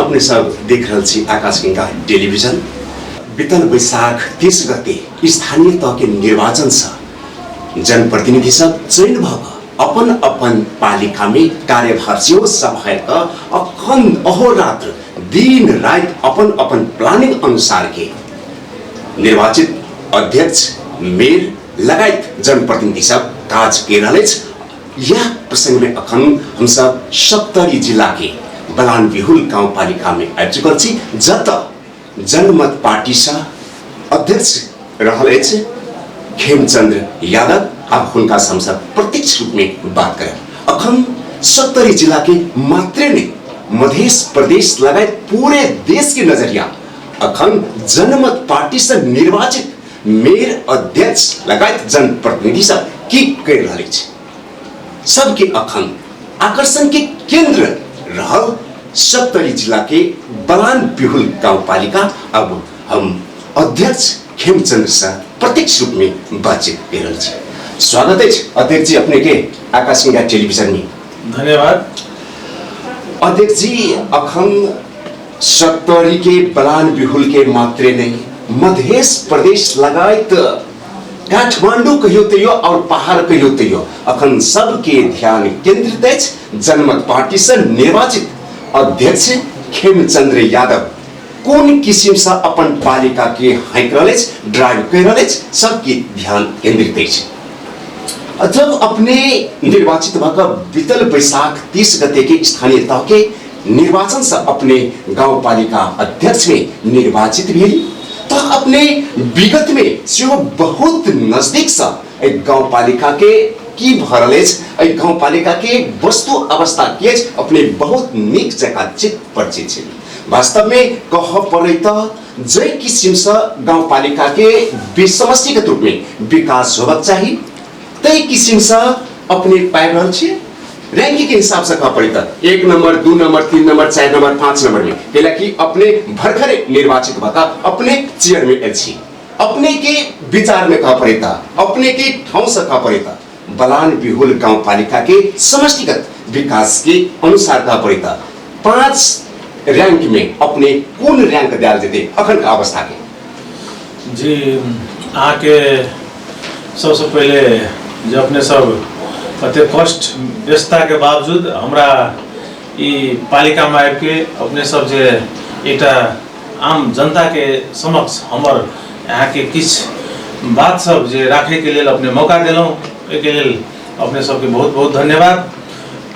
अपने सब देख रहल छी आकाश गंगा टेलीविजन। बीतल बैशाख 30 गते स्थानीय तह के निर्वाचन से जनप्रतिनिधि सब चयन भ अपन अपन पालिका में कार्यभार सेहो सभायक अखन अहोरात्र दिन रात अपन अपन प्लानिंग अनुसार के निर्वाचित अध्यक्ष मेयर लगायत जनप्रतिनिधि सब काज कर रहे। यह प्रसंग में अखन हम सब सप्तरी जिला के बलान बिहुल गाउँपालिका में आबि चुकल छी, जत जनमत पार्टी से अध्यक्ष रहल खेमचंद्र यादव। अब उनका हम सब प्रत्यक्ष रूप में बात करें। अखन सप्तरी जिला के मात्र नहीं मध्य प्रदेश लगायत पूरे देश के नजरिया अखन जनमत पार्टी से निर्वाचित मेयर अध्यक्ष लगायत जनप्रतिनिधि सब की कर रहे सबके अखन आकर्षण के केंद्र रहल सप्तरी जिला के बलान बिहुल गाउँपालिका। अब हम अध्यक्ष खेमचंद्र से प्रत्यक्ष रूप में बातचीत कर रहे हैं। स्वागत है अध्यक्ष जी अपने के आकाश गंगा टेलीविजन में। धन्यवाद अध्यक्ष जी। अखन सप्तरी के बलान बिहुल के मात्रे नहीं मध्य प्रदेश लगायत काठमांडू कहियो तैयो और पहाड़ कहियो तैयो अखन सबके ध्यान केंद्रित है जनमत पार्टी से निर्वाचित अध्यक्ष खेमचंद्र यादव कौन किस्म से अपन पालिका के हाइक रहे ड्राइव कर रहे सबके ध्यान केंद्रित है। जब अपने निर्वाचित भक बीतल बैशाख 30 गते के स्थानीय तह के निर्वाचन से अपने गाँव पालिका अध्यक्ष में निर्वाचित भेली तो अपने विगत में से बहुत नजदीक से गाँव पालिका के की भरल गाँव पालिका के वस्तु अवस्था के अपने बहुत निक जगह चित परिचित है। वास्तव में कह पड़े तो जय किस्म से गाँव पालिका के समष्टिगत रूप में विकास होबक चाहिए तय किस्म से अपने पाइ रहल छी। रैंकिंग के हिसाब से कह पड़े तो 1 number 2 number 3 number 4 number 5 number में कैलाकि अपने भरखरे निर्वाचित भका अपने चेयर में एलछी। अपने के विचार में कह पड़े अपने के ठाउँ से कह पड़े बलान बिहुल गाउँपालिका के समष्टिगत विकास के अनुसार कह पड़े 5 रैंक में अपने कौन रैंक दियाल जेते अखन का अवस्था के जी। आके सबसे पहले जो अपने सब अते कष्ट व्यस्तता के बावजूद हमरा ई पालिका में आबि के अपने सब जे एकटा आम जनता के समक्ष हमर यहाँ के किछ बात सब जे राखे के लिए अपने मौका दिलों के लिए अपने सबके बहुत बहुत धन्यवाद।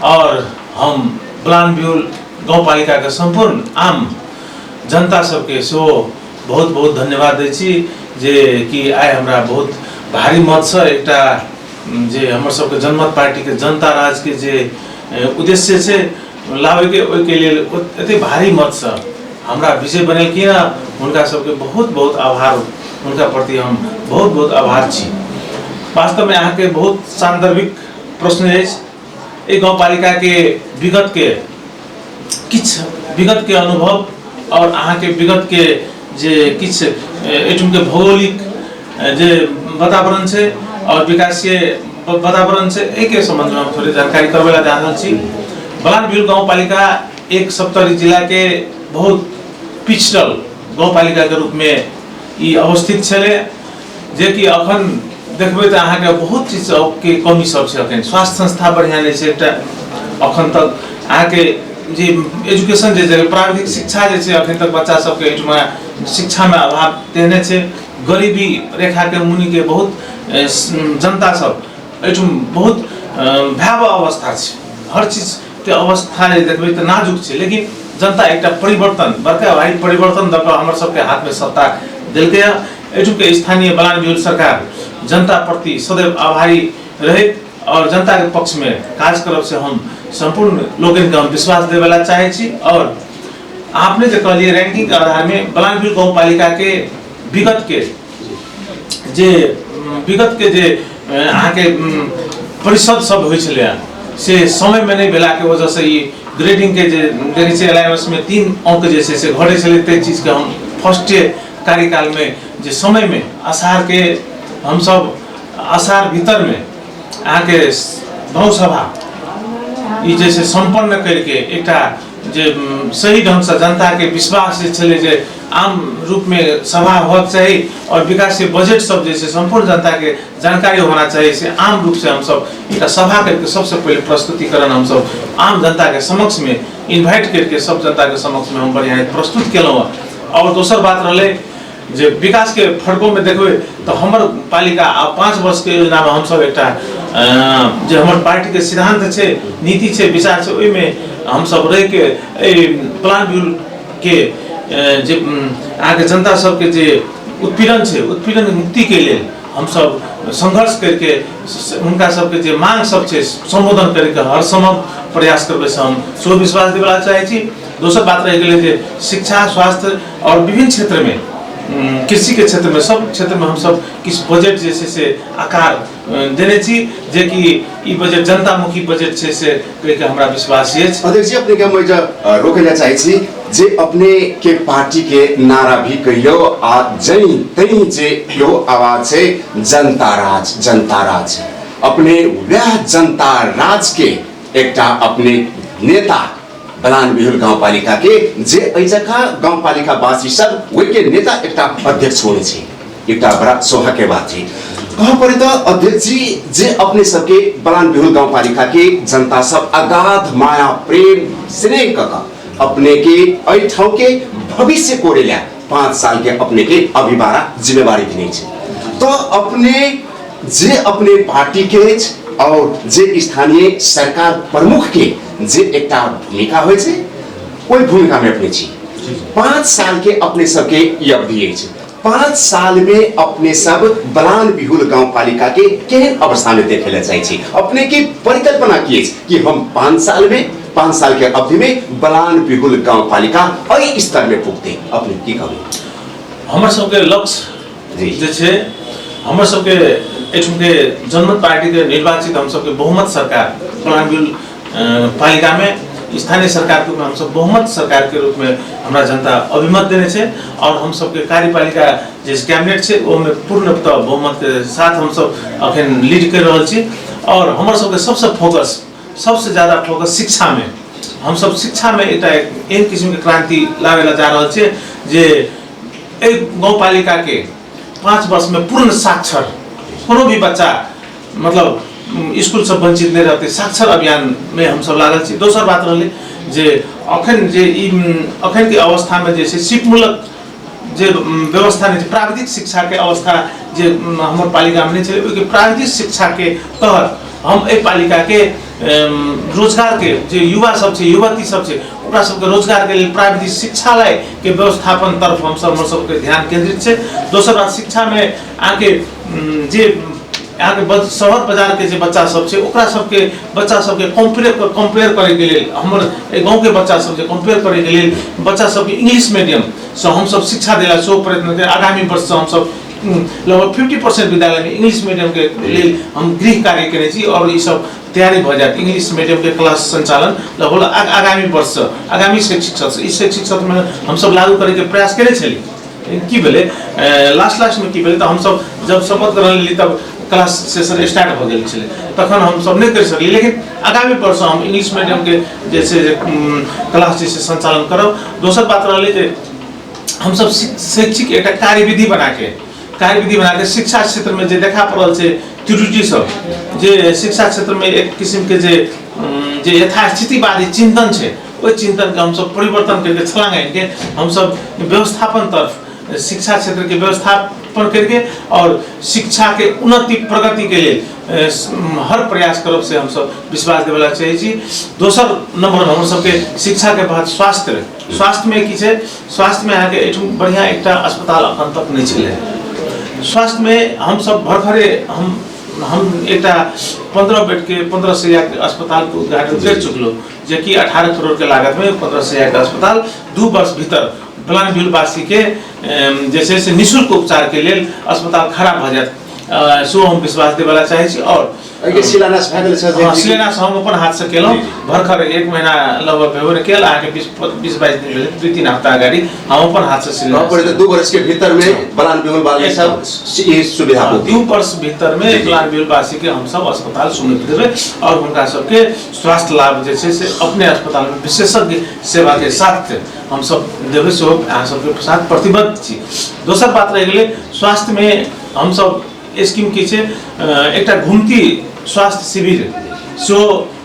और हम बलान बिहुल गाउँपालिका के संपूर्ण आम जनता सबके सेहो बहुत बहुत धन्यवाद दै छी जे कि आइ हमरा बहुत भारी मत से एकटा जे हमर सबके जनमत पार्टी के जनता राज के जे उद्देश्य से लावे के ओइ के लिए एते भारी मत से हमरा विजय बनेलखिन। उनका सबके बहुत बहुत आभार, उनका प्रति हम बहुत बहुत आभार छी। वास्तव में यहाँ के बहुत सांदर्भिक प्रश्न है। एक गाउँपालिका के विगत के अनुभव और अहाँ के विगत के जे किछ एठुम के भौगोलिक जे वातावरण से और विकासीय वातावरण से एक संबंध में हम थोड़ी जानकारी करवेला जा रहल छी। बलान बिहुल गाउँपालिका एक सप्तरी जिला के बहुत पिछड़ल गाउँपालिका के रूप में ई अवस्थित छले जे कि अखन देखबे तो अहाँ के बहुत चीज के कमी सब छै। अखन स्वास्थ्य संस्था बढ़िया नहीं छै एकटा अखन तक अहाँ के जे एजुकेशन जे प्राविधिक शिक्षा जे छै अखन तक बच्चा सबके एठमा शिक्षा में अभाव देने छै। गरीबी रेखा के मुनि के बहुत जनता सब एठुम बहुत भयावह अवस्था छै। हर चीज के अवस्था देखबे तो नाजुक छै, लेकिन जनता एकटा परिवर्तन बड़का भारी परिवर्तन दऽ कऽ हमर सबके हाथ में सत्ता देलकै। एठुम के स्थानीय बलान बिहुल सरकार जनता प्रति सदैव आभारी रहे और जनता के पक्ष में काज करब से हम संपूर्ण लोगन के हम विश्वास देवेला चाहे छी। और आपने जो कहलिए रैंकिंग के आधार में बलान बिहुल गाउँपालिका के विगत के जे अहाँ के परिषद सब होइ छलै से समय में नहीं भेला के वजह से ये ग्रेडिंग के जे अलायंस में 3 अंक जे से घटे छलै ते चीज के हम फर्स्ट कार्यकाल में जे समय में आषाढ़ के हम सब आषाढ़ भीतर में अहाँ के बहु सभा ई जैसे संपन्न करके एकटा जे सही ढंग से जनता के विश्वास जे छले जे आम रूप में सभा होक चाहिए और विकासीय बजट सब जैसे संपूर्ण जनता के जानकारी होना चाहिए से आम रूप से हम सब एक सभा करके सबसे पहले प्रस्तुतिकरण हम सब आम जनता के समक्ष में इन्वाइट करके सब जनता के समक्ष में हम बढ़िया प्रस्तुत केलौं। और दोसर बात रहे जे विकास के फड़कों में देखो तो हमर पालिका 5 वर्ष के योजना में हम सब एक जो हमर पार्टी के सिद्धांत छे, नीति छे, विचार छे, ओइ में हम सब रह के प्लान व्यूल के जे आगे जनता सब के जे उत्पीड़न छे, उत्पीड़न मुक्ति के लिए हम सब संघर्ष करके उनका सबके जे मांग सब छे संबोधन करके हर समय प्रयास करबे से हम सो विश्वास देवला चाहे छी। दोसर बात रह गेलै जे शिक्षा, स्वास्थ्य और विभिन्न क्षेत्र में कृषि के क्षेत्र में सब क्षेत्र में हम सब किस बजट जैसे से आकार देने छी जे कि ई बजट जनतामुखी बजट छे से कह के हमरा विश्वास है। अध्यक्ष जी अपने के मैं रोकना चाहे छी जे अपने के पार्टी के नारा भी कहियो आ जई तई जे यो आवाज है जनता राज, जनता राज। अपने वह जनता राज के एकटा अपने नेता बलान बिहुल गाउँपालिका के जे ऐजका गाउँपालिका वासी सब वही के नेता एकटा अध्यक्ष होने छे, एकटा बड़ा सोहा के बात है। कहाँ पर तो अध्यक्ष जी जे अपने सबके बलान बिहुल गाउँपालिका के जनता सब अगाध माया प्रेम स्नेह का अपने के ऐठाव के भविष्य कोरेला 5 साल के अपने के अभिबारा जिम्मेवारी भी नहीं छे। तो अपने जे अपने पार्टी के और जे स्थानीय सरकार प्रमुख के जे एकटा भूमिका होय छे ओई भूमिका में अपने छी 5 साल के अपने सबके अवधि है। 5 साल में अपने सब बलान बिहुल गाउँपालिका के केहन अवस्था में देखे चाहिए अपने की परिकल्पना किए कि हम 5 साल के अवधि में बलान बिहुल गाउँपालिका अई स्तर में पुगते अपने की कहबे। हमर सबके लक्ष्य जे छे हमर सबके एठुम के जनमत पार्टी के निर्वाचित हम सबके बहुमत सरकार बलान बिहुल पालिका में स्थानीय सरकार के रूप में हम सब बहुमत सरकार के रूप में हमारा जनता अभिमत देने छे और हम सबके कार्यपालिका जिस कैबिनेट छे वो में पूर्णतः बहुमत के साथ हम सब अखन लीड कर रहल छी। और हमर सबके सबसे ज्यादा फोकस शिक्षा में हम सब शिक्षा में एक किस्म के क्रांति लावेला जा रहल छे जे एक गाउँपालिका के 5 वर्ष में पूर्ण साक्षर कोनो भी बच्चा मतलब स्कूल सब वंचित नहीं रहते साक्षर अभियान में हम सब लागल छी। दोसर बात रहे जे अखन के अवस्था में जैसे शिक्षामूलक जे व्यवस्था नहीं प्राविधिक शिक्षा के अवस्था जे हमर पालिका में नहीं चले ओके प्राविधिक शिक्षा के तहत हम एक पालिका के रोजगार के जे युवा सब छे युवती सब छे ओकरा सबके रोजगार के लिए प्राविधिक शिक्षालय के व्यवस्थापन तरफ हम सबके ध्यान केंद्रित छे। दोसर बात शिक्षा में आके जे यहाँ के शहर बाजार के जे बच्चा सब छे ओकरा सबके बच्चा सबके कंपेयर करे के लिए हमर गांव के बच्चा सब जे कंपेयर करे के लिए बच्चा सब इंग्लिश मीडियम से हम सब शिक्षा देला सो प्रयत्न के आगामी वर्ष से हम सब लगभग 50% विद्यालय में इंग्लिश मीडियम के लिए हम गृह कार्य करे छी और ये सब तैयारी भ जाए इंग्लिश मीडियम के क्लास संचालन लगभग आगामी वर्ष आगामी शैक्षिक सत्र इस शैक्षिक सत्र में हम सब लागू करे के प्रयास करे छली। की भेले लास्ट में की भेले तो हम सब जब शपथ ग्रहण ली तब क्लास सेशन स्टार्ट हो गए छले तखन हम सब नहीं कर सकली लेकिन आगामी वर्ष हम इंग्लिश मीडियम के जैसे क्लास जैसे संचालन करब। दोसर बात रहे जे हम सब शैक्षिक एक कार्यविधि बना के शिक्षा क्षेत्र में जे देखा पड़ल छे त्रुटि सब जे शिक्षा क्षेत्र में एक किस्म के जे यथास्थितिवादी चिंतन छे ओई चिंतन के हम सब परिवर्तन करके छलांग आइन के हम सब व्यवस्थापन तरफ शिक्षा क्षेत्र के व्यवस्थापन करके और शिक्षा के उन्नति प्रगति के लिए हर प्रयास करब से हम सब विश्वास देवला चाहिए छी। दोसर नंबर हम सबके शिक्षा के बाद स्वास्थ्य में की छे स्वास्थ्य में आके एठुम बढ़िया एकटा अस्पताल अखन तक नहीं छले। स्वास्थ्य में हम सब भरखरे हम एक 15 बेड के 15 शैय्या के अस्पताल के उद्घाटन कर चुकलो जे कि 18 करोड़ के लागत में 15 शैय्या के अस्पताल 2 वर्ष भीतर बलान बिहुल वासी के जैसे से निःशुल्क उपचार के लिए अस्पताल खड़ा भ जात सो हम विश्वास देवला चाहे छी। और अगे शिलान्यास भएल छ जे शिलान्यास हम अपन हाथ से केलौं भर्खर 1 महिना लगभग भयो भने केल आके 20-22 दिन 2-3 हफ्ता अगाडि हम अपन हाथ से शिलान्यास पहिले 2 वर्ष के भीतर में बलान बिहुल वाले सब ये सुविधा को 2 वर्ष भीतर में बलान बिहुल वासी के हम सब अस्पताल सुनित देबे और उनका सबके स्वास्थ्य लाभ जे से अपने अस्पताल में विशेषज्ञ सेवा के साथ हम सब देबे सो आ सबके साथ प्रतिबद्ध छी। दोसर बात रह गेलै स्वास्थ्य में हम सब स्कीम की छे एकटा घुमती स्वास्थ्य शिविर सो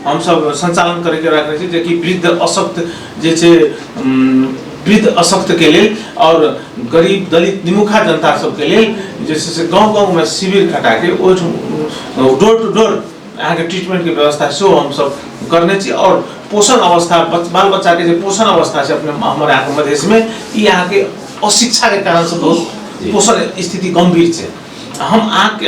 हम सब संचालन करे के राखने छी जे कि वृद्ध अशक्त जे छे वृद्ध अशक्त के लेल और गरीब दलित निमुखा जनता सब के लेल जैसे से गांव-गांव में शिविर खटा के ओ डोर टू डोर आगे ट्रीटमेंट की व्यवस्था सो हम सब करने छी। और पोषण अवस्था बाल बच्चा के जो पोषण अवस्था से अपने हमारे यहाँ के मधेश में यहाँ के अशिक्षा के कारण से बहुत पोषण स्थिति गंभीर है। हम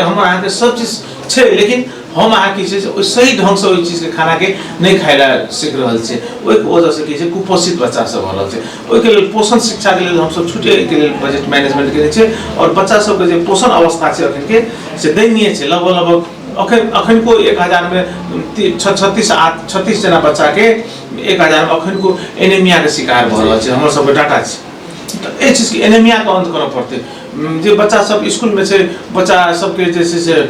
हमारे सब चीज छे लेकिन हम आके सही ढंग से ओई चीज के खाना के नहीं खाइला सीख रहल छे ओई के वजह से कि कुपोषित बच्चा सब भ रहल छे। ओई के लेल पोषण शिक्षा के लेल हम सब छुटे के लेल बजट मैनेजमेंट केने छे और बच्चा सब के जे पोषण अवस्था छे अखन के से दयनीय छे। लगभग अखन को 1000 में 36 जना बच्चा के 1000 में अखन को एनीमिया के शिकार भ रहल छे। हमर सब डाटा छे तो ए चीज के एनीमिया का अंत करना पड़ते जे बच्चा सब स्कूल में से बच्चा सबके जैसे से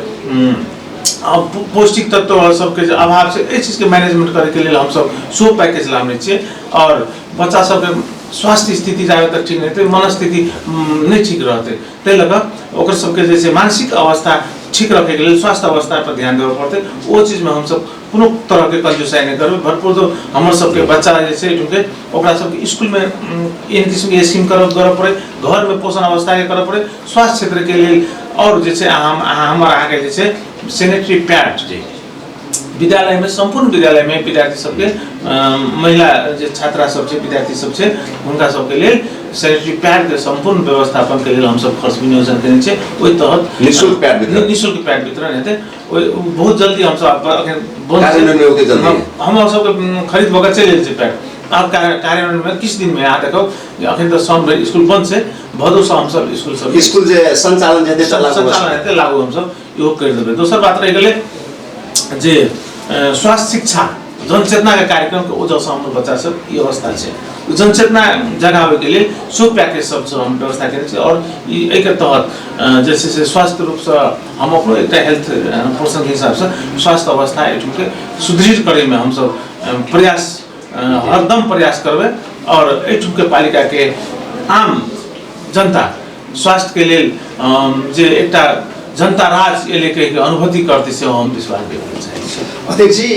पौष्टिक तत्व सबके अभाव से इस चीज के मैनेजमेंट करे के लिए हम सब सो पैकेज लाने छे। और बच्चा सबके स्वास्थ्य स्थिति जाबे तक ठीक नहीं मनस्थिति नहीं ठीक रहते ते लगा ओकर सबके जैसे मानसिक अवस्था ठीक रखे के लिए स्वास्थ्य अवस्था पर ध्यान देवे पड़ते वो चीज में हम सब कोनो तरह के कंजूसाई नहीं करबे। भरपूर तो हमर सबके बच्चा जैसे ढुके ओकरा सबके स्कूल में इन किस्म के स्कीम करे पड़े घर में पोषण अवस्था के करे पड़े स्वास्थ्य क्षेत्र के लिए। और जैसे हमारा आगे जैसे सैनिटरी पैड विद्यालय में संपूर्ण विद्यालय में विद्यार्थी सबके महिला जो छात्रा सब छे विद्यार्थी सब छे उनका सबके लिए सैनिटरी पैड के संपूर्ण व्यवस्थापन के लिए हम सब खर्च विनियोजन करने छे। ओई तहत निःशुल्क पैड वितरण हेते बहुत जल्दी हम सब कार्यान्वयन होते जल्दी हम सब खरीद बगत चले छे पैड अब कार्यान्वयन में किस दिन में आ देखो अखन तो सब स्कूल बंद से भदौ से हम सब स्कूल जे संचालन हेते लागू हम सब योग कर देबे। दोसर बात रह गेले जे स्वास्थ्य शिक्षा जनचेतना के कार्यक्रम के ओजह से हमर बच्चा सब ई अवस्था छे जनचेतना जगावे के लिए सो पैकेज सब हम व्यवस्था करे छे। और ई के तहत जैसे से स्वास्थ्य रूप से हम अपनो एक हेल्थ पर्सन के हिसाब से स्वास्थ्य अवस्था एठुम के सुदृढ़ करे में हम सब प्रयास हरदम प्रयास करबे। और एठुम के पालिका के आम जनता स्वास्थ्य के लिए जे एकटा जनता राज ये लेके अनुभूति करते से हम विश्वास व्यक्त चाहिए। अध्यक्ष जी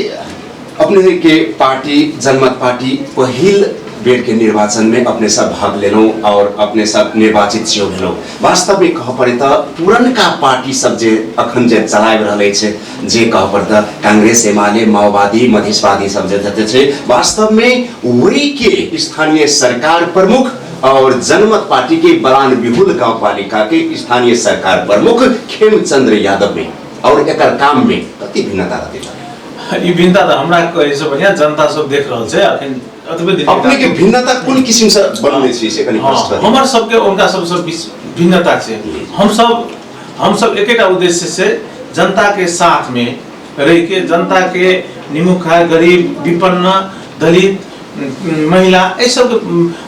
अपने के पार्टी जनमत पार्टी पहिल बेर के निर्वाचन में अपने सब भाग ले लो और अपने सब निर्वाचित छियो भेलो वास्तव में कह पड़े तो पुरनका पार्टी सब जे अखन जे चलाब रहले छे जे कह पड़े तो कांग्रेस एमाले माओवादी मधेशवादी सब जे छे वास्तव में वही के स्थानीय सरकार प्रमुख और जनमत पार्टी के बलान बिहुल गांव पालिका के स्थानीय सरकार प्रमुख खेमचंद्र यादव में और एकर काम में कति भिन्नता रहते ई भिन्नता त हमरा कहे से बढ़िया जनता सब देख रहल छे अखन अतबे अपने के भिन्नता कोन किसिम से बनले छी से कनी प्रश्न हमर सब के उनका सब भिन्नता छे। हम सब एकेटा उद्देश्य से जनता के साथ में रह के जनता के निमुखा गरीब विपन्न दलित महिला ए सब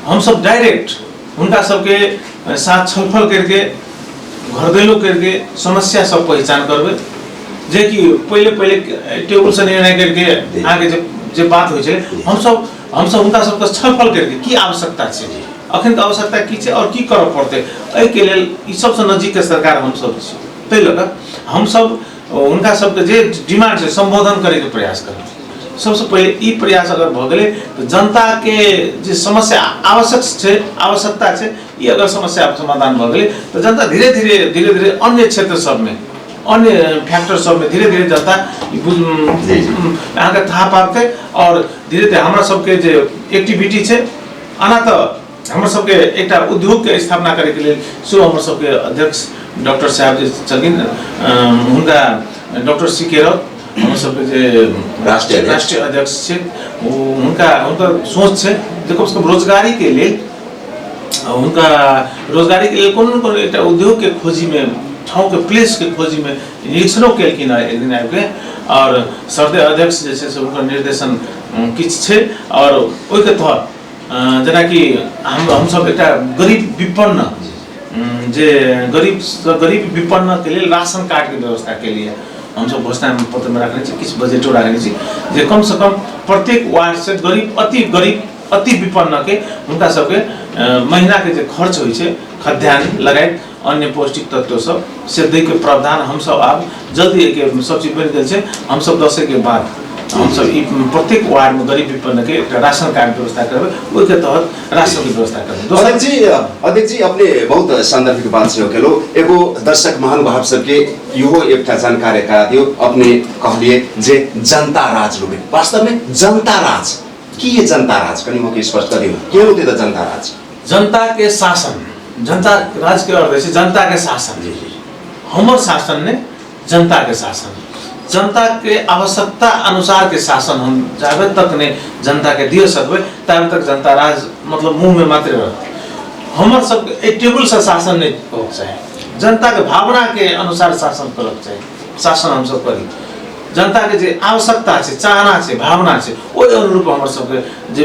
हम सब डायरेक्ट उनका सबके साथ छलफल करके घरदैलो करके समस्या सब पहचान करबे जे कि पहले टेबल से निर्णय करके आगे जे बात होय छै हम सब उनका सबके छलफल करके की आवश्यकता छै अखन के आवश्यकता की छै और की करब पड़ते ए के लेल ई सबसे नजदीक के सरकार हम सब छी तै लगा हम सब उनका सबके जे डिमांड छै संबोधन करे के प्रयास करब। सबसे पहले ई प्रयास अगर भ गेले तो जनता के जे समस्या आवश्यकता छै ई अगर समस्या समाधान भ गेले तो जनता धीरे धीरे अन्य क्षेत्र सब में अन्य फैक्टर सब में धीरे धीरे जनता यहाँ के था पाते और धीरे धीरे हमरा सबके जे एक्टिविटी छै आना तो हमर सबके एकटा उद्योग के स्थापना करे के लिए सो हमर सबके अध्यक्ष डॉक्टर साहब जे छथिन हुनका डॉक्टर सिकेरत हम सबके जे राष्ट्रीय अध्यक्ष छे उनका सोच छे देखो उसको रोजगारी के लिए उनका रोजगारी के लिए कौन एक उद्योग के खोजी में ठाउँ के प्लेस के खोजी में निरीक्षणों केलखिन एक दिन आबि के और सरदे अध्यक्ष जे छै से हुनकर निर्देशन किछु छै और ओहि के तहत जेना कि हम सब एकटा गरीब विपन्न जे गरीब विपन्न के लिए राशन कार्ड के व्यवस्था के लिए हम सब घोषणा पत्र में रखने छी किछु बजटो रखने छी जे कम से कम प्रत्येक वार्ड से गरीब अति विपन्न के उनका सबके महीना के जे खर्च होइ छै खाद्यान्न लगायत अन्य पौष्टिक तत्व सब से दै के प्रावधान हम सब आब जल्दी के सब चीज बन गेल छै हम सब 10 के बाद हम सब प्रत्येक वार्ड में गरीब विपन्न के एक राशन कार्ड व्यवस्था करबे ओहि के तहत राशन की व्यवस्था करबे। अध्यक्ष जी अपने बहुत सांदर्भिक बात से केलो एगो दर्शक महानुभाव सबके इहो एकटा जानकारी करा दियो अपने कहलिए जे जनता राज रुबे वास्तव में जनता राज की ये जनता राज कनी मके स्पष्ट कर दियो के होते त जनता राज जनता के शासन जनता राज के अर्थ है जनता के शासन हमर शासन ने जनता के शासन जनता के आवश्यकता अनुसार के शासन हम जाबे तक ने जनता के दिए सकबे तब तक जनता राज मतलब मुंह में मात्र रहत हमर सब एक टेबल से शासन नहीं हो चाहिए जनता के भावना के अनुसार शासन करक चाहिए शासन हम सब करी जनता के जे आवश्यकता छे चाहना छे भावना छे ओइ अनुरूप हमर सब के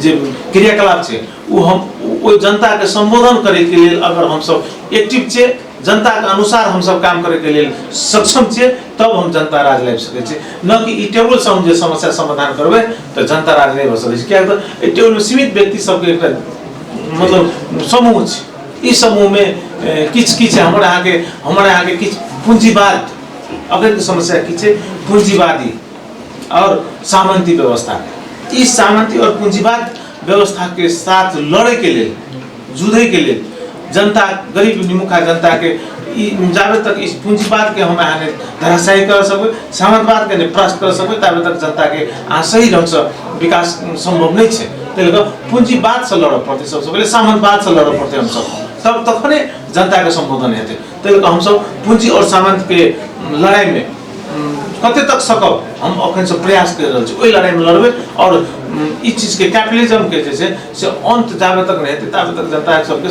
जे क्रियाकलाप छे वो हम ओइ जनता के संबोधन करे के लिए अगर हम सब एक्टिव छे जनता के अनुसार हम सब काम करे के लिए सक्षम छे तब हम जनता राज लाइब सके छे न कि ई टेबल से हम जे समस्या समाधान करबे तो जनता राज नहीं हो सके छे किया तो ई टेबल में सीमित व्यक्ति सब के एक मतलब समूह छे ई समूह में किछ हमरा यहाँ के किछ पूंजीवाद अगर समस्या की छे पूंजीवादी और सामंती व्यवस्था इस सामंती और पूंजीवाद व्यवस्था के साथ लड़े के लिए जुझे के लिए जनता गरीब निमुखा जनता के जाबे तक इस पूंजीवाद के हम आने धराशायी कर सकबे सामंतवाद के निपरास्त कर सकबे तबे तक जनता के सही ढंग से विकास संभव नहीं छे तेलको पूंजीवाद से लड़ पड़ते सबसे पहले सामंतवाद से लड़ पड़ते हम सब तब तखने जनता के संबोधन हेते तेलको हम सब पूंजी और सामंत के लड़ाई में कते तक सकब हम अखन से प्रयास कर रहल छी ओइ लड़ाई में लड़बे और इस चीज के कैपिटलिज्म के जे से अंत जाबे तक नहीं हेते तबे तक जनता सब के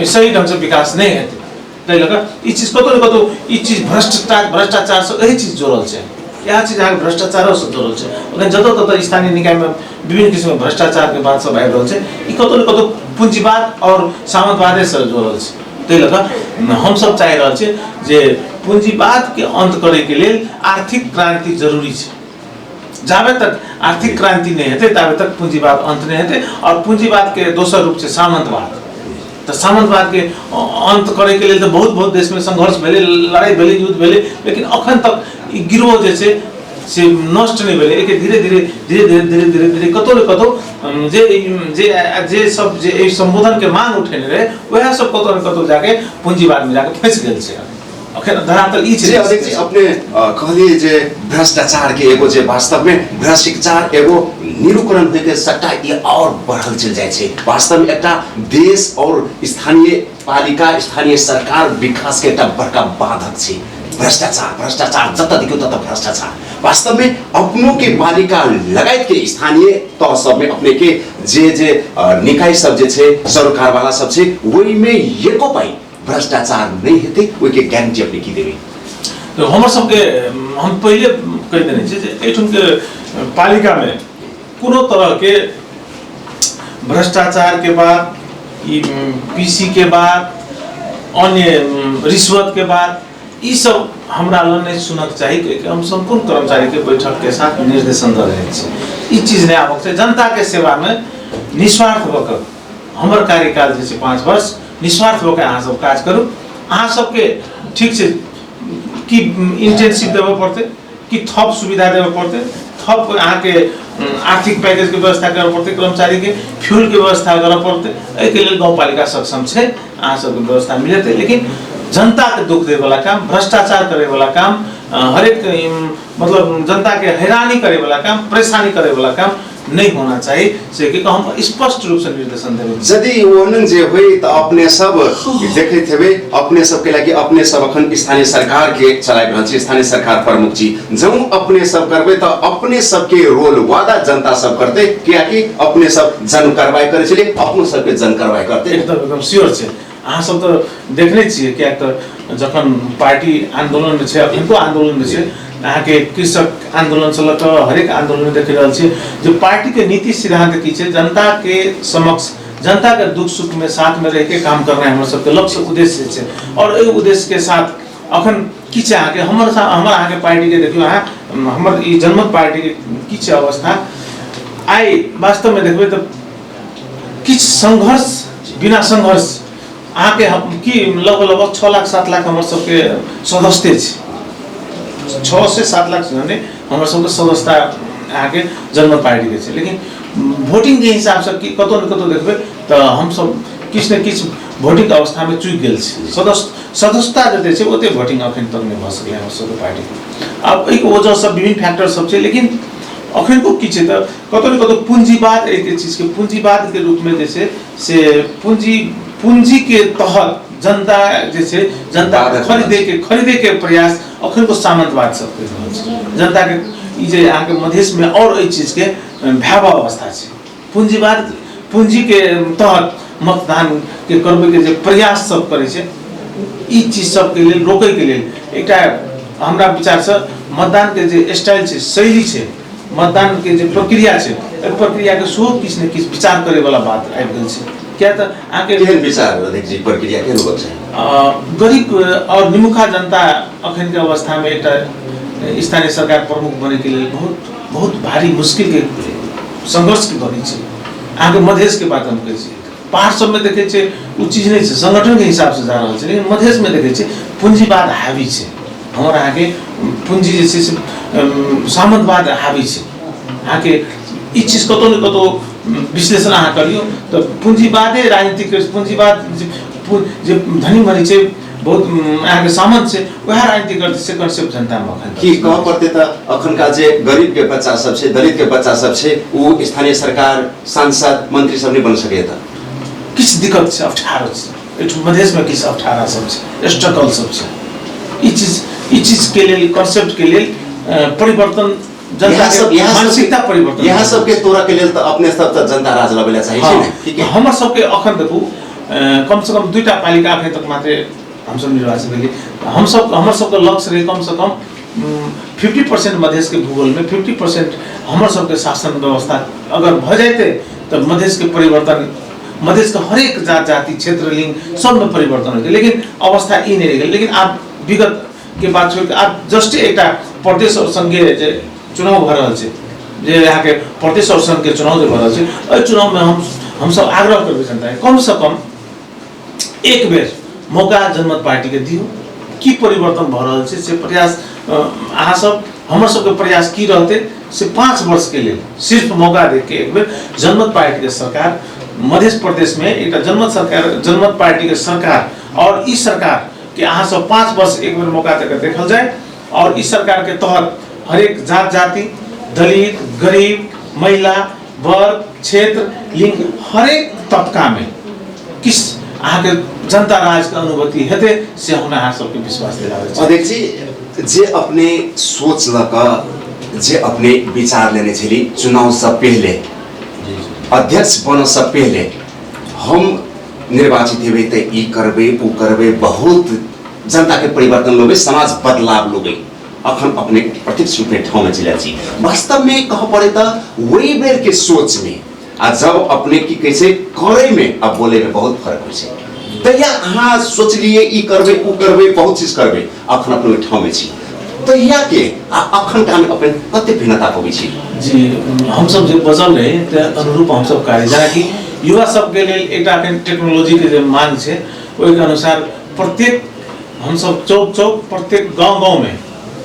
सही ढंग से विकास नहीं हेते तै लगा ई चीज कतो न कतो ई चीज भ्रष्टाचार से यही चीज जोड़ल छै यह चीज आगे भ्रष्टाचार से जोड़ल छै लेकिन जतो ततो स्थानीय निकाय में विभिन्न किसिम के भ्रष्टाचार के बात सब आबि रहल छै ई कतो न कतो पूंजीवाद और सामंतवाद से जोड़ल छै तै लगा हम सब चाहि रहल छै जे पूंजीवाद के अंत करे के लिए आर्थिक क्रांति जरूरी है जाबे तक आर्थिक क्रांति नहीं हेते तबे तक पूंजीवाद अंत नहीं हेते और पूंजीवाद के दोसर रूप से सामंतवाद तो सामंतवाद के अंत करे के लिए तो बहुत देश में संघर्ष भेले लड़ाई भेले युद्ध भेले लेकिन अखन तक ई गिरोह जे छै से नष्ट नहीं भेले एक धीरे कतो न कतो जे सब जे संबोधन के मांग उठेने रहे वह सब कतो न कतो जाके पूंजीवाद में जाके फंस गेल छै अखन धरातल ई छै अध्यक्ष जी अपने कहलिए जे भ्रष्टाचार के एगो जे वास्तव में भ्रष्टाचार एगो निरूकरण होय के सट्टा ये और बढ़ल चल जाय छै वास्तव में एकटा देश और स्थानीय पालिका स्थानीय सरकार विकास के एकटा बड़का बाधक छै भ्रष्टाचार जत देखियो तत भ्रष्टाचार वास्तव में अपनों के पालिका लगायत के स्थानीय तह सब में अपने के जे निकाय सब जे छै सरकार वाला सब छै वही में एको पाई भ्रष्टाचार नहीं हेते ओइ के गारंटी अपने की देबे तो हमर सब के हम पहले कह देने छै जे एठुन के पालिका में कोनो तरह के भ्रष्टाचार के बाद ई पीसी के बाद अन्य रिश्वत के बाद ई सब हमरा ल नहीं सुनक चाहिए कि हम संपूर्ण कर्मचारी के बैठक के साथ निर्देशन दे रहे छी ई चीज नहीं आवक छै जनता के सेवा में निस्वार्थ होकर हमर कार्यकाल जे छै 5 वर्ष निस्वार्थ होकर अहाँ सब काज करू अहाँ सबके ठीक छै कि इंटेंसिव देवे पड़ते कि थप सुविधा देवे पड़ते थप अहाँ के आर्थिक पैकेज के व्यवस्था करे पड़ते कर्मचारी के फ्यूल के व्यवस्था करे पड़ते एहि के लिए गाउँपालिका सक्षम छै अहाँ सब के व्यवस्था मिलते लेकिन जनता के दुख दे वाला काम भ्रष्टाचार करे वाला काम हरेक मतलब जनता के हैरानी करे वाला काम परेशानी करे वाला काम नहीं होना चाहिए से कि हम स्पष्ट रूप से निर्देशन देबे यदि ओनन जे होई त अपने सब देखैत हेबे अपने सब के लागि अपने सब अखन स्थानीय सरकार के चलाइ रहल छी स्थानीय सरकार प्रमुख जी जौ अपने सब करबे त अपने सब के रोल वादा जनता सब करते किया कि अपने सब जन कार्रवाई करे छले अपनो सब के जन कार्रवाई करते एकदम श्योर छै अहाँ सब तो देखने छियै क्या तो जखन पार्टी आंदोलन में छे अखनको आंदोलन में छे अहाँ के कृषक आंदोलन से लक हरेक आंदोलन में देख रहल छी जो पार्टी के नीति सिद्धांत की छे जनता के समक्ष जनता के दुख सुख में साथ में रह के काम करना है हमर सबके लक्ष्य उद्देश्य छे और ए उद्देश्य के साथ अखन की छे आगे हमर आगे पार्टी के देखियो अहाँ हमर ई जनमत पार्टी के की छे अवस्था आई वास्तव में देखबे त किछ संघर्ष बिना संघर्ष आके हम की लगभग 6 लाख 7 लाख हमर सबके सदस्य छे 6 से 7 लाख जने हमर सबके सदस्यता आके जनमत पार्टी के छे लेकिन वोटिंग के हिसाब से कि कतो न कतो देखबे त हम सब किछ न किछ वोटिंग के अवस्था में चूक गेल छे सदस्यता जते छे ओते वोटिंग अखन तक नहीं भ सकले हमर सबके पार्टी अब एक वजह से विभिन्न फैक्टर सब छे लेकिन अखन को की छे त कतो न कतो पूंजीवाद एक चीज के पूंजीवाद के रूप में जैसे से पूंजी के तहत जनता जैसे जनता खरीदे के प्रयास अखन को सामंतवाद सब कर रहल छे जनता के ई जे आहाँ के मधेश में और ए चीज के भयावह अवस्था छे पूंजीवाद पूंजी के तहत मतदान के करबे के जे प्रयास सब करे छे ई चीज सब के लिए रोके के लिए एकटा हमरा विचार से मतदान के जे स्टाइल छे शैली छे मतदान के जे प्रक्रिया छे ए प्रक्रिया के सो किछ ने किछ विचार करे वाला बात आबि गेल छे क्या त आके केहन विचार देख जी प्रक्रिया के रूप छे गरीब और निमुखा जनता अखन के अवस्था में एकटा स्थानीय सरकार प्रमुख बने के लिए बहुत भारी मुश्किल के संघर्ष के घड़ी छे आगे मधेश के बात हम कहै छी पहाड़ सब में देखे छे उ चीज नहीं छे संगठन के हिसाब से जा रहल छे लेकिन मधेश में देखे छे पूंजीवाद हावी छे हमर आगे पूंजी जे छे सामंतवाद हावी छे आके ई चीज कतो न कतो विश्लेषण अहाँ करियो तो पूंजीवादे राजनीतिक पूंजीवाद जे धनी मनी छे बहुत आगे सामंत छे वह राजनीतिक से कंसेप्ट जनता में अखन की कह पड़ते त अखन का जे गरीब के बच्चा सब छे दलित के बच्चा सब छे वो स्थानीय सरकार सांसद मंत्री सब नहीं बन सके त किछ दिक्कत छे अवठार छे एठु मधेश में किछ अवठारा सब छे स्ट्रगल सब छे ई चीज के लिए कंसेप्ट के लिए परिवर्तन जनता के मानसिकता परिवर्तन यहाँ सब के तोरा के लिए त अपने सब त जनता राज लबेला चाहिए छे ने ठीक है हमर सब के अखन देखू कम से कम दुईटा पालिका अखन तक मात्र हम सब निर्वाचित भेली हमर सब के लक्ष्य रहे कम से कम 50% मधेश के भूगोल में 50% हमर सब के शासन व्यवस्था अगर भ जाते त मधेश के परिवर्तन मधेश का हर एक जाति क्षेत्र लिंग सब में परिवर्तन होते लेकिन अवस्था ई नहीं रह लेकिन आप विगत के बात छोड़ के आप जस्ट एक प्रदेश और संघीय चुनाव भ रहल छे जे यहाँ के प्रदेश और संघ के चुनाव भ रहल छे एहि चुनाव में हम सब आग्रह करबे जनता कम से कम एक बेर मौका जनमत पार्टी के दियो की परिवर्तन भ रहल छे से प्रयास अहाँ सब हमर सब के प्रयास की रहते से 5 वर्ष के लिए सिर्फ मौका दे के एक बेर जनमत पार्टी के सरकार मध्य प्रदेश में एक जनमत सरकार जनमत पार्टी के सरकार और इस सरकार के अहाँ सब 5 वर्ष एक बेर मौका देकर देखल जाए और इस सरकार के तहत हर एक जात जाति दलित गरीब महिला वर्ग क्षेत्र लिंग हर एक तबका में किस अहाँ के जनता राज के अनुभूति हेते से हमरा अहाँ सबके विश्वास दिलावे छै अध्यक्ष जी जे अपने सोच लका जे अपने विचार लेने छली चुनाव से पहले अध्यक्ष बन से पहले हम निर्वाचित हेबे त ई करबे उ करबे बहुत जनता के परिवर्तन लोगे समाज बदलाव लोगे अखन अपने प्रत्यक्ष रूप में ठाव में चला छी वास्तव में कह पड़े त वही बेर के सोच में आ जब अपने की कैसे करे में अब बोले में बहुत फर्क हो छै तैया अहाँ सोच लिए ई करबे उ करबे बहुत चीज करबे अखन अपने ठाव में छी तैया के अखन का में अपन कते भिन्नता होबी छी जी हम सब जे बजल रहे त अनुरूप हम सब कार्य जेना कि युवा सब के लिए एकटा टेक्नोलॉजी के जे मांग छै ओइ के अनुसार प्रत्येक हम सब चौक चौक प्रत्येक गांव में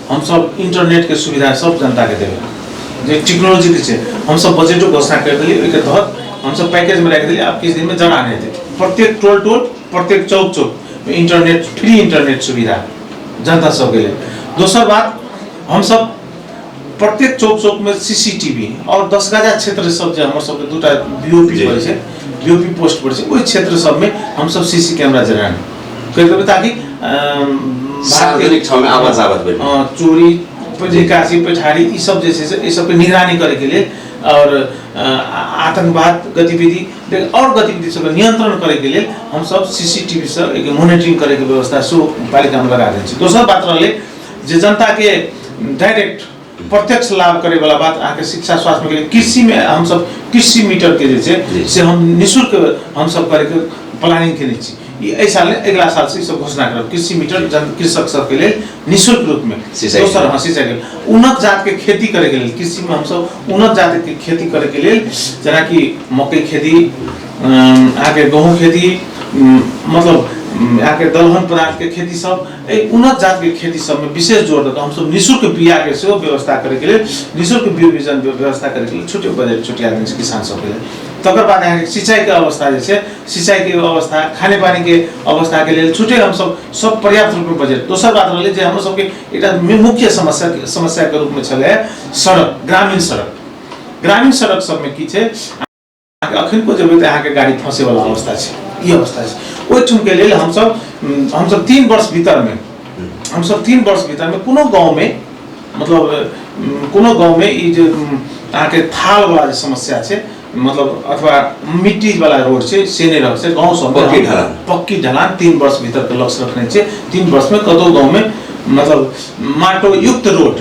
हम सब इंटरनेट के सुविधा सब जनता के देबे जे टेक्नोलॉजी के छै हम सब बजटो घोषणा कर देली ओइ के तहत हम सब पैकेज में रख देली आप किस दिन में जमा नहीं थे प्रत्येक टोल प्रत्येक चौक में इंटरनेट फ्री इंटरनेट सुविधा जनता सब के लिए दूसरा बात हम सब प्रत्येक चौक में सीसीटीवी और 10 गजा क्षेत्र सब जे हमर सब के दूटा बीओपी पड़े छै बीओपी पोस्ट पड़े छै ओइ क्षेत्र सब में हम सब सीसी कैमरा जरान कर देबे ताकि सार्वजनिक ठाव में आवाज आवत बे चोरी निकासी पेठारी ई सब जे छै से ई सब के निगरानी करे के लिए और आतंकवाद गतिविधि और गतिविधि सब नियंत्रण करे के लिए हम सब सीसीटीवी सब एक मॉनिटरिंग करे के व्यवस्था सो पालिका में लगा देछी। दोसर बात रहले जे जनता के डायरेक्ट प्रत्यक्ष लाभ करे वाला बात आके शिक्षा स्वास्थ्य में कृषि में हम सब कृषि मीटर के जे से हम निशुल्क हम सब करे के प्लानिंग केने छी। ये साल अगला साल से सब घोषणा करब कृषि मीटर कृषक सब के लिए निशुल्क रूप में दोसर सिंचाई के उन्नत जात के खेती करे के लिए कृषि में हम सब उन्नत जात के खेती करे के लिए जना कि मकई खेती आगे गेहूं खेती मतलब आके दलहन पदार्थ के खेती सब उन्नत जात के खेती सब में विशेष जोर देकर हम सब निशुल्क बिया के सेहो व्यवस्था करे के लिए निशुल्क बीज व्यवस्था करे के लिए छोटे बजट छोटे आदमी किसान सब के लिए। तकर बाद यहाँ सिंचाई के अवस्था जैसे सिंचाई के अवस्था खाने पानी के अवस्था के लिए छुटे हम सब पर्याप्त रूप में बजट। दोसर बात रहले जे हम सब के एकटा मुख्य समस्या के रूप में चले सड़क ग्रामीण सड़क सब में की छे अखन को जब यहाँ के गाड़ी फंसे वाला अवस्था छे ये अवस्था है ओइ ठुम के लिए हम सब 3 वर्ष भीतर में कोनो गांव में मतलब कोनो गांव में ई जे यहाँ के थाल वाला समस्या छे मतलब अथवा मिट्टी वाला रोड से सेने रह से गांव सब पक्की ढलान 3 वर्ष भीतर के लक्ष्य रखने छे। 3 वर्ष में कतो गांव में मतलब माटो युक्त रोड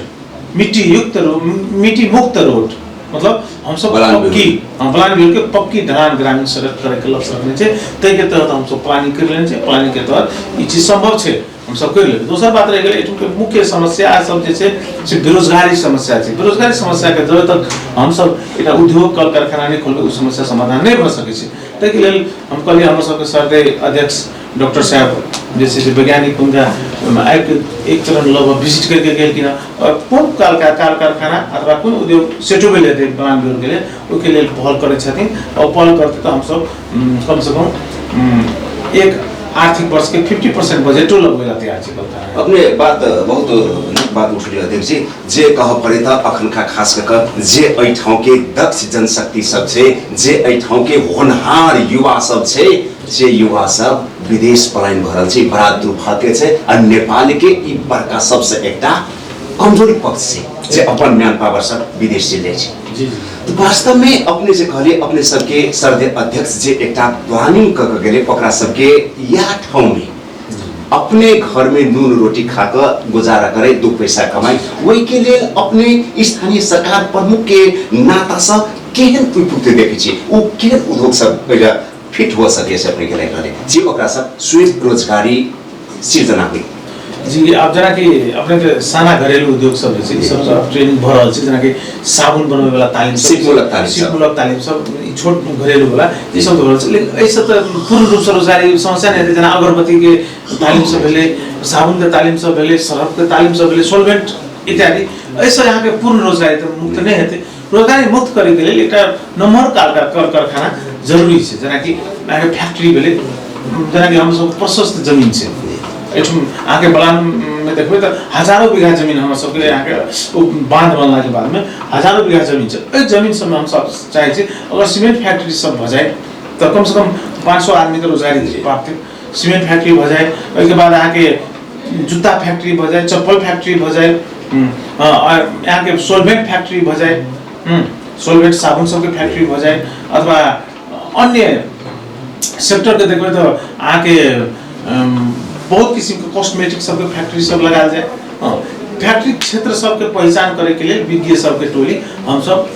मिट्टी मुक्त रोड मतलब हम सब पक्की प्लान बिल के पक्की ढलान ग्रामीण सड़क करे के लक्ष्य रखने छे। तै के तहत हम सब प्लानिंग कर लेने छे। प्लानिंग के तहत ई चीज संभव छे हम सब कर ले। दोसर बात रह गेलै एठुके मुख्य समस्या सब जे छै से बेरोजगारी समस्या छै। बेरोजगारी समस्या के जब तक हम सब एकटा उद्योग कल कारखाना नहीं खोलबै उ समस्या समाधान नहीं भ सकै छै। तै के लेल हम कहलिए हमर सब के सरदे अध्यक्ष डॉक्टर साहब जैसे वैज्ञानिक उनका एक चरण लगभग विजिट करके गेल कि और कौन कल कारखाना अथवा कौन उद्योग सेटोबल हेतै प्लान बिल के लिए ओके लिए पहल करे छथिन और पहल करते तो हम सब कम से कम एक आर्थिक वर्ष के 50% बजट लगबे ला तैयार छै। अपने बात बहुत बात उठलियो अध्यक्ष जी जे कह पड़े त अखन का खास कर जे एहि ठाउँ के दक्ष जनशक्ति सब छै जे एहि ठाउँ के होनहार युवा सब छै जे युवा सब विदेश पलायन भरल छै बड़ा दुर्भाग्य छै और नेपाल के ई बड़का सबसे एकटा कमजोरी पक्ष छै जे अपन म्यान पावर सब विदेश चले छै। जी तो वास्तव में अपने से कहले अपने सबके सरदे अध्यक्ष जे एकटा प्लानिंग क के गेले ओकरा सबके या ठाउँ में अपने घर में नून रोटी खाकर गुजारा करे 2 पैसा कमाई वही के लिए अपने स्थानीय सरकार प्रमुख के नाता सब केहन उपयुक्त देखे छी ओ केहन उद्योग सब फिट हो सके से अपने के लिए जी ओकरा सब स्वयं रोजगारी सृजना हुई। जी अब जना कि अपने के साना घरेलू उद्योग सब छै सब ट्रेनिंग भ रहल छै जना कि साबुन बनवे वाला तालीम सिपमूलक तालीम सब छोट घरेलू वाला ई सब हो रहल छै। लेकिन एहि सब पूर्ण रूप से रोजगारी समस्या नहीं है जना अगरबत्ती के तालीम सब भेले साबुन के तालीम सब भेले सर्फ के तालीम सब भेले सोलवेंट इत्यादि ऐसा यहाँ के पूर्ण रोजगारी तो मुक्त नहीं हेतै। रोजगारी मुक्त करे के लिए एकटा नम्हर कल कारखाना जरूरी छै जना कि यहाँ फैक्ट्री भेले जना कि हम सब प्रशस्त जमीन छै एठुम आके बलान में देखबे त हजारों बीघा जमीन हम सब के यहाँ के बांध बनला के बाद में हजारों बीघा जमीन छै। ए जमीन सब में हम सब चाहे छै अगर सीमेंट फैक्ट्री सब भ जाए तो कम से कम 500 आदमी के रोजगारी प्राप्त सीमेंट फैक्ट्री भ जाए ओइ के बाद आके जूता फैक्ट्री भ जाए चप्पल फैक्ट्री भ जाए और यहाँ के सोलवेंट फैक्ट्री भ जाए सोलवेंट साबुन सब के फैक्ट्री भ जाए अथवा अन्य सेक्टर के देखबे तो आके बहुत किस्म के कॉस्मेटिक सब के फैक्ट्री सब लगाल जाए। फैक्ट्री क्षेत्र सब के पहचान करे के लिए विज्ञ सब के टोली हम सब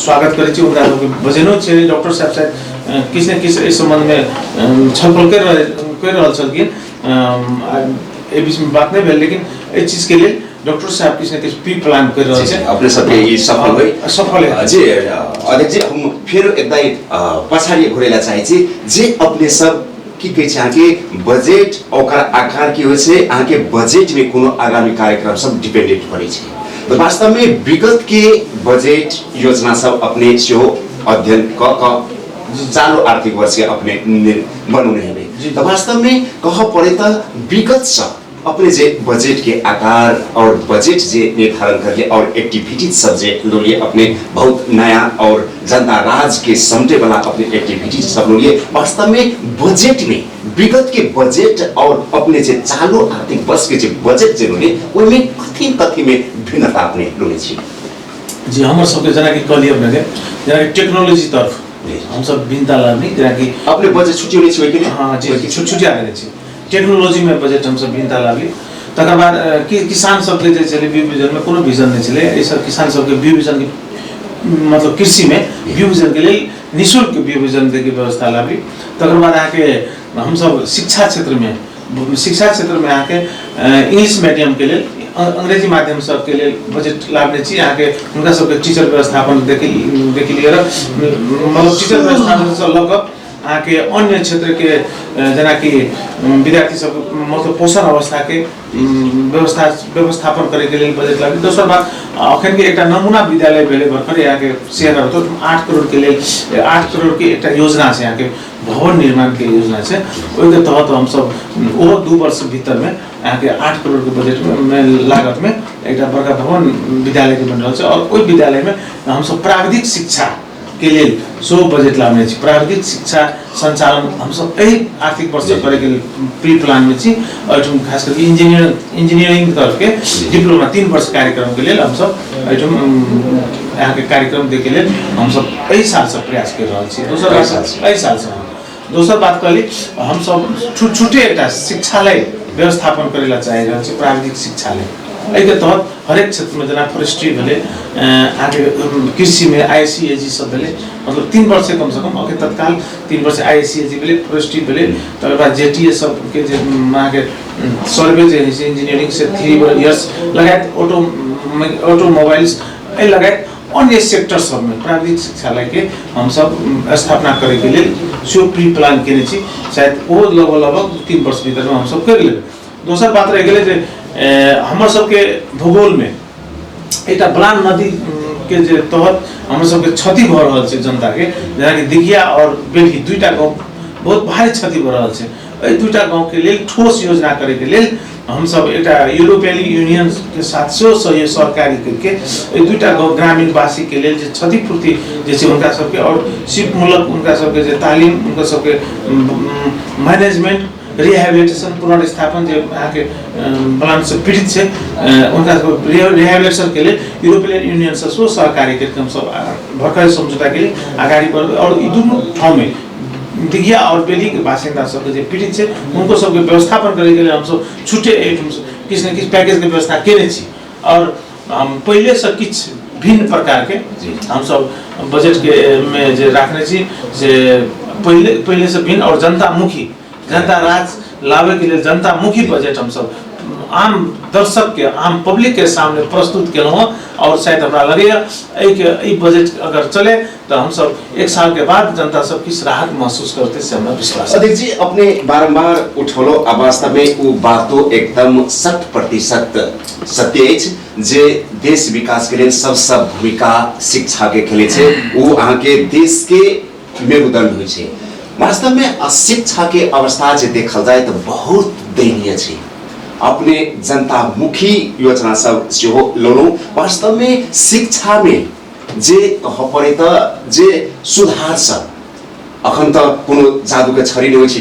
स्वागत करे छी। ओकरा लोग बजेनो छै डॉक्टर साहब से किस न किस इस संबंध में छलफल कर रहल छलखिन ए बीच में बात नहीं भेल लेकिन ए चीज के लिए डॉक्टर साहब किस न किस प्री प्लान कर रहल छै अपने सब के ई सफल है जी अध्यक्ष जी हम फिर एकदाई पछाडी घुरेला चाहे छी जे अपने सब की कहे छै आके बजट ओकर आकार की होय छै आके बजट में कोनो आगामी कार्यक्रम सब डिपेंडेंट पड़े छै। तो वास्तव में विगत के बजट योजना सब अपने जो अध्ययन क चालू आर्थिक वर्ष के अपने बनौने हेबे तो वास्तव में कह पड़े त विगत सब अपने जे बजट के आकार और बजट जे निर्धारण करले और एक्टिविटी सब जे लोलिए अपने बहुत नया और जनता राज के समझे वाला अपने एक्टिविटी सब लोलिए वास्तव में बजट में विगत के बजट और अपने जे चालू आर्थिक वर्ष के जे बजट जे लोलिए ओइ में कथी में भिन्नता अपने लोले छी। जी हमर सबके जना कि कहलिए अपने जना कि टेक्नोलॉजी तरफ हम सब बिनता लानी जना कि अपने बजेट छुट्टी होने चाहिए कि हाँ जी छुट्टिया रहे छी टेक्नोलॉजी में बजेट हम सब बिनता लाली तकर बाद किसान सबके जे छले व्यू विजन में कोनो विजन नहीं छले ए सब किसान सबके व्यू विजन के मतलब कृषि में व्यू विजन के लिए निःशुल्क व्यू विजन के व्यवस्था लाली तकर बाद आके हम सब शिक्षा क्षेत्र में आके इंग्लिश मीडियम के लिए अंग्रेजी माध्यम सबके लिए बजेट लाभने छी यहाँ के उनका सबके टीचर व्यवस्थापन देखि लिएर मतलब टीचर व्यवस्थापन से लगभग आके अन्य क्षेत्र के जना कि विद्यार्थी सब मतलब पोषण अवस्था के व्यवस्थापन करे के लिए बजेट लागे। दोसर बात अखन के एक नमूना विद्यालय भेले भर्खर यहाँ के शेयर तो 8 करोड़ के लिए 8 करोड़ के एक योजना है यहाँ के भवन निर्माण के योजना है ओहि के तहत हम सब वो 2 वर्ष भीतर में यहाँ के 8 करोड़ के बजेट में लागत में एक बड़का भवन विद्यालय के बन रहा है और ओहि विद्यालय में हम सब प्राविधिक शिक्षा के लिए सो बजेट लाने छी प्राविधिक शिक्षा संचालन हम सब यही आर्थिक वर्ष करे के प्री प्लान में छी और खास करके इंजीनियरिंग तरफ के डिप्लोमा 3 वर्ष कार्यक्रम के लिए हम सब यहाँ के कार्यक्रम दे के लिए हम सब यही साल से प्रयास कर रहा छी। दोसर बात कहली हम सब छुट्टे एक शिक्षालय व्यवस्थापन करेला चाहे रहल छी प्राविधिक शिक्षालय के तहत हरेक क्षेत्र में जना फॉरेस्ट्री भेले आगे कृषि में आईसीएजी सब भेले मतलब 3 वर्ष से कम अके तत्काल 3 वर्ष आईसीएजी भेले फॉरेस्ट्री भेले तकर बाद जेटीए सब के जे आगे सर्वे जे इंजीनियरिंग से 3 इयर्स लगायत ऑटोमोबाइल्स ए लगायत अन्य सेक्टर सब में प्राविधिक शिक्षालय के हम सब स्थापना करे के लिए सो प्री प्लान केने छी शायद वो लगभग 3 वर्ष भीतर में हम सब कर लेबे। दोसर बात रह गेले जे हमर सबके भूगोल में एक बलान नदी के जे तहत हमर सबके क्षति भ रहल छै जनता के जेना कि दिघिया और बेलही 2टा गांव बहुत भारी क्षति भ रहल छै ए 2टा गांव के लिए ठोस योजना करे के लिए हम सब एक यूरोपियन यूनियन के साथ सहयोग सहकारी करके ए 2टा गांव ग्रामीण वासी के लिए जे क्षतिपूर्ति जे छै उनका सबके और सिपमूलक उनका सबके जे तालीम उनका सबके मैनेजमेंट रिहेबिलिटेशन पुनर्स्थापन जो यहाँ के बलान से पीड़ित है उनका रिहेबिलिटेशन के लिए यूरोपियन यूनियन से सो सहकारी कार्यक्रम सब भर्खर समझौता के लिए आगाड़ी बढ़ और दोनों ठाव में दिघिया और बेली के बासिंदा सब जो पीड़ित है उनको सबके व्यवस्थापन करे के लिए हम सब छुट्टे किस न किस पैकेज के व्यवस्था केने छी और हम पहले से किछ भिन्न प्रकार के हम सब बजट के में जे रखने छी जे पहले से भिन्न और जनता राज लावे के लिए जनता मुखी बजट हम सब आम दर्शक के आम पब्लिक के सामने प्रस्तुत केलहुँ और शायद हमरा लगेगा एक बजट अगर चले तो हम सब 1 साल के बाद जनता सब किस राहत महसूस करते से हमरा विश्वास है। अध्यक्ष जी अपने बारंबार उठौलो वास्तव में वो बात तो एकदम 100% सत्य है जे देश विकास के लिए सब भूमिका शिक्षा के खेले छे वो अहाँ के देश के मेरुदंड होइ छे। वास्तव में शिक्षा के अवस्था जे देखल जाए तो बहुत दयनीय है। अपने जनता मुखी योजना सब जो लोलो वास्तव में शिक्षा में जे कह पड़े तो जे सुधार सब अखन तो कोनो जादू के छड़ी नहीं होई छै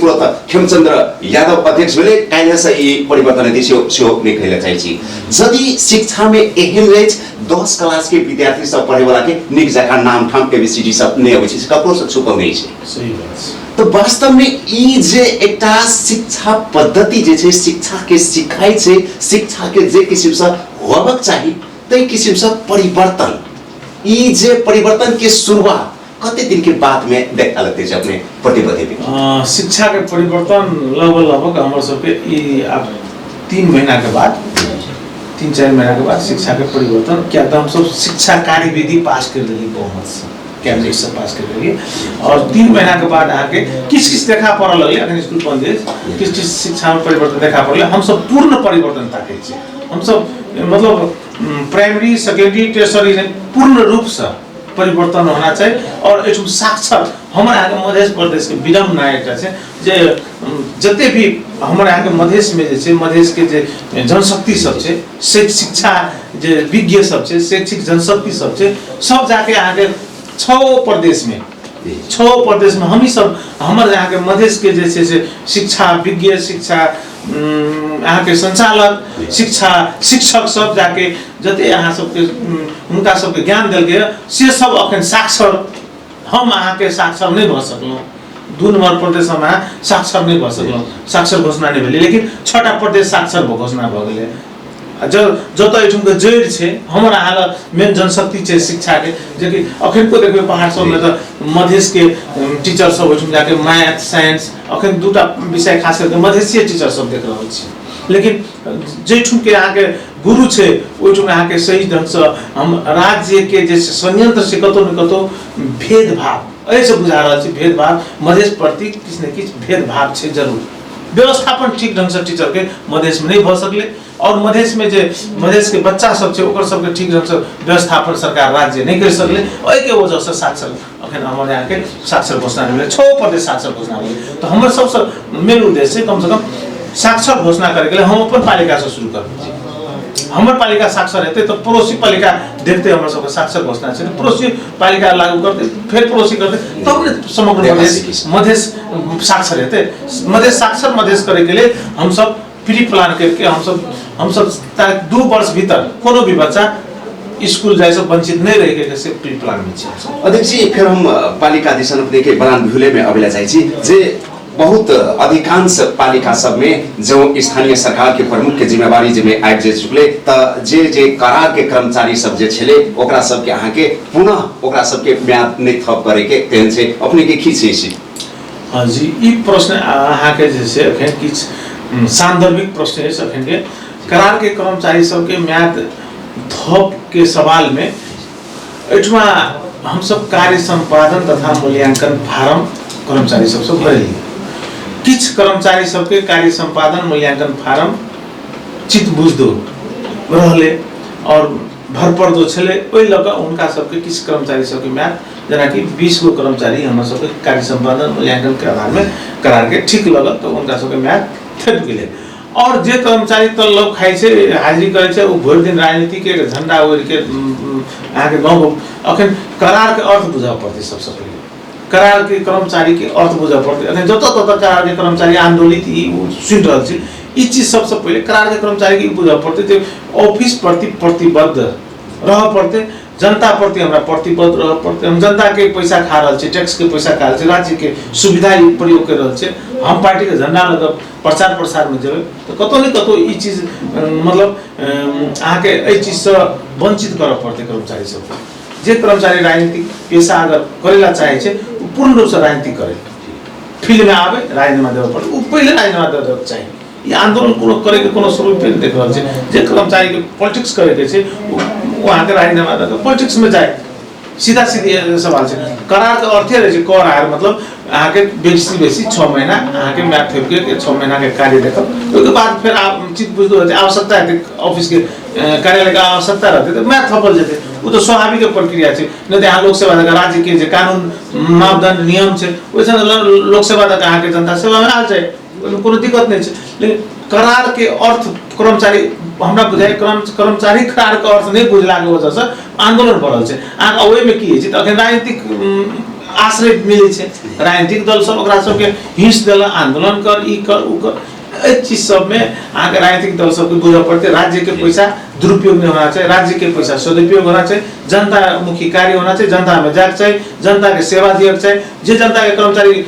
तुरंत खेमचंद्र यादव अध्यक्ष भेले काहे से ई परिवर्तन दिशो नहीं कहले चाहे छी। यदि शिक्षा में एहन रहे 10 क्लास के विद्यार्थी सब पढ़े वाला के निक जका नाम ठाम के बीसीडी सब नहीं होई छै ककरो से छुपल नहीं छै। सही बात तो वास्तव में ई जे एकटा शिक्षा पद्धति जे छै शिक्षा के सिखाई छै शिक्षा के जे किसिम से होबक चाहिए तै किसिम से परिवर्तन ई जे परिवर्तन के शुरुआत कते दिन के बाद में देखा लगते हैं अपने प्रतिबद्धता शिक्षा के परिवर्तन लगभग हमारे सबके अब 3 महीना के बाद 3-4 महीना के बाद शिक्षा के परिवर्तन क्या तो हम सब शिक्षा कार्यविधि पास कर दिली बहुमत से कैबिनेट से पास कर दिली और 3 महीना के बाद आके किस देखा पड़ लगे अखन स्कूल बंद किस शिक्षा में परिवर्तन देखा पड़े हम सब पूर्ण परिवर्तन ताके छी। हम सब मतलब प्राइमरी सेकेंडरी टर्सरी पूर्ण रूप से परिवर्तन होना चाहिए और एक साक्षर हमारे यहाँ के मध्य प्रदेश के विडम्बना एक जे जते भी हमारे यहाँ के मधेश में जे मधेश के जे जनशक्ति सब छे शिक्षा जे विज्ञ सब छे शैक्षिक जनशक्ति सब छे सब जाके यहाँ के 6 प्रदेश में हम ही सब हमारे यहाँ के मधेश के जे शिक्षा विज्ञ शिक्षा यहाँ के संचालक शिक्षक सब जाके जते यहाँ सबके उनका सबके ज्ञान दिल गया से सब अखन साक्षर हम अहाँ के साक्षर नहीं भ सकलौं 2 नंबर प्रदेश में साक्षर नहीं भ सकलौं साक्षर घोषणा नहीं भेलै लेकिन 6टा प्रदेश साक्षर घोषणा भ गेलै जत एठुमके जड़ छै हमरा हाल मेन जनशक्ति छै शिक्षा के जेकि अखन को देखबे पहाड़ सब में त मधेश के टीचर सब एठुम जाके मैथ साइंस अखन 2टा विषय खास करके मधेसीय टीचर सब देख रहल छी लेकिन जेठुम के यहाँ के गुरु छै ओठुम यहाँ के सही ढंग से हम राज्य के जे संयंत्र से कतो न कतो भेदभाव ऐसे बुझा रहल छी भेदभाव मधेश प्रति किछ न किछ भेदभाव छै जरूर व्यवस्थापन ठीक ढंग से टीचर के मधेश में नहीं भ सकले और मधेश में जे मधेश के बच्चा सब छै ओकर सब के ठीक ढंग से व्यवस्थापन सरकार राज्य नहीं कर सकले ओइ के वजह से साक्षर अखन हमर यहाँ के साक्षर घोषणा भेलै 6 प्रदेश साक्षर घोषणा भेलै तो हमर सबसे मेन उद्देश्य कम से कम साक्षर घोषणा करे के लिए हम अपन पालिका से शुरू करब हमर पालिका साक्षर हेतै तो पड़ोसी पालिका देखते हमर सबके साक्षर घोषणा छै पड़ोसी पालिका लागू करते फिर पड़ोसी करते तब ने समग्र मधेश साक्षर हेतै मधेश साक्षर मधेश करे के लिए हम सब प्री प्लान करके हम सब 2 वर्ष भीतर कोनो भी बच्चा स्कूल जाए से वंचित नहीं रहे के से प्री प्लान में छै अध्यक्ष जी फिर हम पालिका दिसन अपने के बलान भिहुले में अबेला जाइ छी जे बहुत अधिकांश पालिका सब में जो स्थानीय सरकार के प्रमुख के जिम्मेवारी जिम्मे आबि जे चुकले त जे करार के कर्मचारी सब जे छले ओकरा सब के अहाँ के पुनः ओकरा सब के म्याद नहीं थप करे के तेहन छै अपने के की छै हां जी ई प्रश्न अहाँ के जे छै अखन किछ सांदर्भिक प्रश्न है अखन के करार के कर्मचारी सब के म्याद थप के सवाल में एठमा हम सब कार्य संपादन तथा मूल्यांकन फार्म कर्मचारी सब भरली किछ कर्मचारी सबके कार्य संपादन मूल्यांकन फार्म चित बुझदो रहले और भरपर्दो छले ओइ लगा उनका सबके किछ कर्मचारी सबके म्याद जना कि 20 गो कर्मचारी हमर सबके कार्य संपादन मूल्यांकन के आधार में करार के ठीक लगल तो उनका सबके म्याद थप गेले और जे कर्मचारी तो लोग खाइ छै हाजिरी करे छै ओ भोर दिन राजनीति के झंडा ओढ़ के आके गांव अखन करार के अर्थ बुझा पड़ते सबसे पहले करार के कर्मचारी के अर्थ बुझा पड़ते अखन जत तत करार के कर्मचारी आंदोलित ई सुन रहल छी ई चीज सबसे पहले करार के कर्मचारी के बुझा पड़ते जे ऑफिस प्रति प्रतिबद्ध रह पड़ते जनता प्रति हमरा प्रतिबद्ध रह पड़ते हम जनता के पैसा खा रहल छी टैक्स के पैसा खा रहल छी राज्य के सुविधा प्रयोग कर रहल छी हम पार्टी के झंडा लगा प्रचार प्रसार में जेबै तो कतो नहीं कतो ई चीज मतलब अहाँ के ए चीज से वंचित करऽ पड़ते कर्मचारी सब जे कर्मचारी राजनीतिक पेशा अगर करेला चाहे छे पूर्ण रूप से राजनीति करे फील्ड में आवे राजनीति में देवे पड़े पहले राजनीति में देवे चाहिए ये आंदोलन कोनो करे के कोनो स्वरूप पे देख रहल छै जे कर्मचारी के पॉलिटिक्स करे के छै वहां के राजनीति में देवे पॉलिटिक्स में जाए सीधा सीधी सवाल छै करार के अर्थ है जे कर आर मतलब अहाँ के बेसी 6 महीना अहाँ के मैथ फेप के 6 महीना के कार्य देखब ओके बाद फिर आप चित बुझदो है आवश्यकता है ऑफिस के कार्यालय का आवश्यकता रहते तो मैथ थपल जेते वो तो स्वाभाविक प्रक्रिया छै न त यहाँ लोक सेवा राज्य के जे कानून मापदंड नियम छै ओइसन लोक सेवा तक अहाँ के जनता सेवा में आ जाए कोनो दिक्कत नहीं छै लेकिन करार के अर्थ कर्मचारी हमरा बुझाय कर्मचारी करार के अर्थ नहीं बुझला के वजह से आंदोलन बढ़ल छै आ ओइ में की छै त अखन राजनीतिक आश्रय मिले छै राजनीतिक दल सब ओकरा सब के हिंस देला आंदोलन कर ई कर उ कर ए चीज सब में अहाँ के राजनीतिक दल सब के बुझा पड़ते राज्य के पैसा दुरुपयोग नहीं होना चाहिए राज्य के पैसा सदुपयोग होना चाहिए जनता मुखी कार्य होना चाहिए जनता में जाग चाहिए जनता के सेवा दिए चाहिए जे जनता के कर्मचारी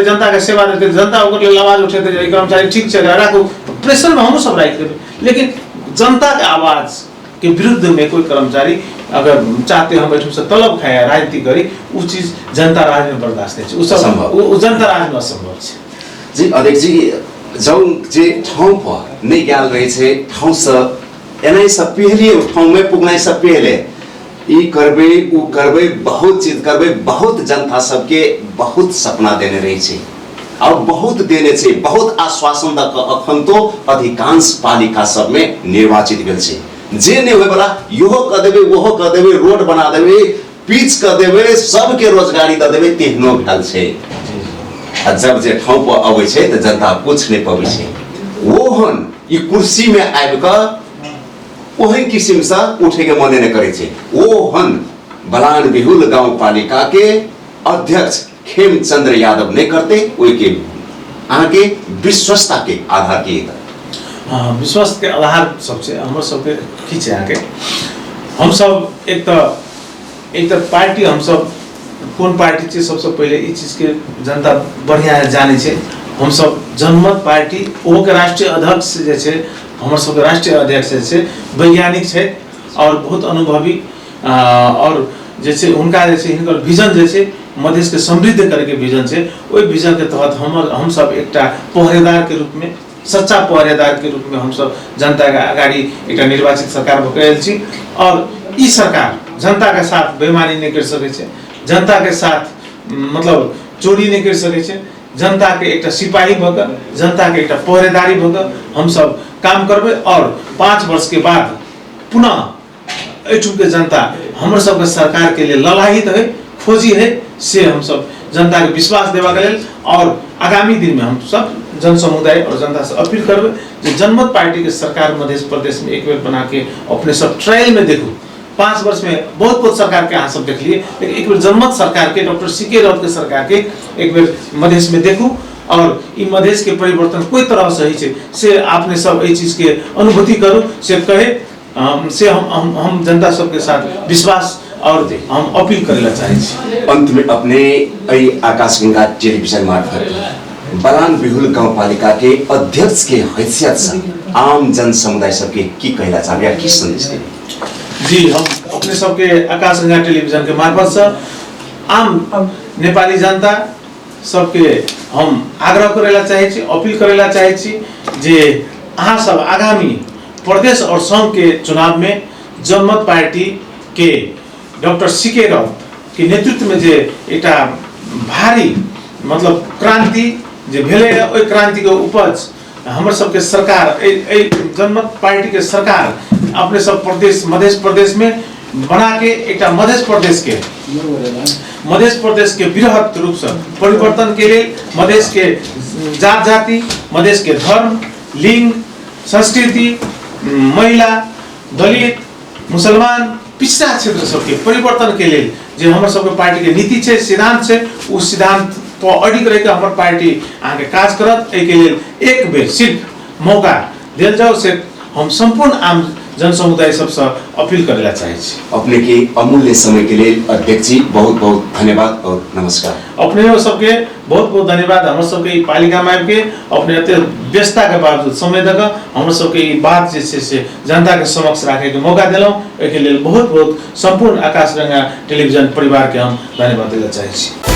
जनता के सेवा देते जनता ओकर लेल आवाज उठेते जे कर्मचारी ठीक छै राखू प्रेशर में हम सब राख देबै लेकिन जनता के आवाज के विरुद्ध में कोई कर्मचारी अगर चाहते हम बैठू से तलब खाए राजनीति करी वो चीज जनता राज में बर्दाश्त नहीं छै उ जनता राज में असंभव छै जी अध्यक्ष जी जौ जे ठाउँ पर नहीं गेल रहे छै ठाउँ से एनै से पहले ठाउँ में पुगनाइ से पहले ई करबे उ करबे बहुत चीज करबे बहुत जनता सबके बहुत सपना देने रही छै और बहुत देने छै बहुत आश्वासन द क अखन तो अधिकांश पालिका सब में निर्वाचित भेल छै जे नहीं होय वाला योहो क देबे ओहो क देबे रोड बना देबे पिच क देबे सबके रोजगारी द देबे तेहनो भेल छै जब जे ठाउँ पर अबै छै त जनता कुछ नहीं पबै छै ओहन ई कुर्सी में आबि क ओहन किसिम से उठे के मन नहीं करे छै ओहन बलान बिहुल गांव पालिका के अध्यक्ष खेमचंद्र यादव नहीं करते ओइ के आगे विश्वस्ता के आधार के विश्वास के आधार सबसे हम सबके की छै आगे हम सब एक तो पार्टी हम सब कौन पार्टी छै सबसे पहले ई चीज के जनता बढ़िया जाने छै हम सब जनमत पार्टी ओ के राष्ट्रीय अध्यक्ष जे छै हमर सब के राष्ट्रीय अध्यक्ष छै वैज्ञानिक छै और बहुत अनुभवी और जे छै उनका जे छै हिनकर विजन जे छै मधेश के समृद्ध करे के विजन छै ओई विजन के तहत हम सब एकटा पहरेदार के रूप में सच्चा पहरेदार के रूप में हम सब जनता के आगाड़ी एकटा निर्वाचित सरकार भकैल छी और ई सरकार जनता के साथ बेईमानी नहीं कर सके छै जनता के साथ मतलब चोरी नहीं कर सके छै जनता के एकटा सिपाही भक जनता के एकटा पहरेदारी भक हम सब काम करबे और 5 वर्ष के बाद पुनः एठुम के जनता हमर सब के सरकार के लिए ललायित है खोजी है से हम सब जनता के विश्वास देवा के लेल और आगामी दिन में हम सब जन समुदाय और जनता से अपील करबे जे जनमत पार्टी के सरकार मध्य प्रदेश में एक बेर बना के अपने सब ट्रायल में देखो 5 वर्ष में बहुत सरकार के अहाँ सब देख लिए लेकिन एक बेर जनमत सरकार के डॉक्टर सीके राउत के सरकार के एक बेर मधेश में देखू और ई मधेश के परिवर्तन कोई तरह से है से आपने सब ये चीज के अनुभूति करू से कहे से हम जनता सबके साथ विश्वास और हम अपील करेला चाहे छी। अंत में अपने आकाशगंगा टेलीविजन मार्फत बलान बिहुल गाउँपालिका के अध्यक्ष के हैसियत से आम जन समुदाय सबके की कहला चाहबे की संदेश दे? जी हम अपने सबके आकाशगंगा टेलीविजन के मार्फत से आम नेपाली जनता सबके हम आग्रह करेला चाहे छी अपील करेला चाहे छी जे अहाँ सब आगामी प्रदेश और संघ के चुनाव में जनमत पार्टी के डॉक्टर सीके राउत के नेतृत्व में जे एक भारी मतलब क्रांति जे भेले ओई क्रांति के उपज हमर सबके सरकार जनमत पार्टी के सरकार अपने सब प्रदेश मध्य प्रदेश में बना के एक मध्य प्रदेश के बृहत रूप से परिवर्तन के लिए मध्य के जात जाति मध्य के धर्म लिंग संस्कृति महिला दलित मुसलमान पिछड़ा क्षेत्र सबके परिवर्तन के लिए जो हमारे सबके पार्टी के नीति है सिद्धांत है उस सिद्धांत पर अडिग रह हमारे पार्टी आगे काज करत के लिए एक बेर सिर्फ मौका दिल जाओ से हम संपूर्ण आम जन समुदाय सबसे अपील करेला चाहे छी। अपने के अमूल्य समय के लिए अध्यक्ष जी बहुत बहुत धन्यवाद और नमस्कार। अपने सबके बहुत बहुत धन्यवाद हमर सबके पालिका में आके अपने अत्य व्यस्तता के बावजूद समय देगा हमर सबके बात जे से जनता के समक्ष रखे के मौका दिलौ के लिए बहुत बहुत संपूर्ण आकाशगंगा टेलीविजन परिवार के हम धन्यवाद देला चाहे छी।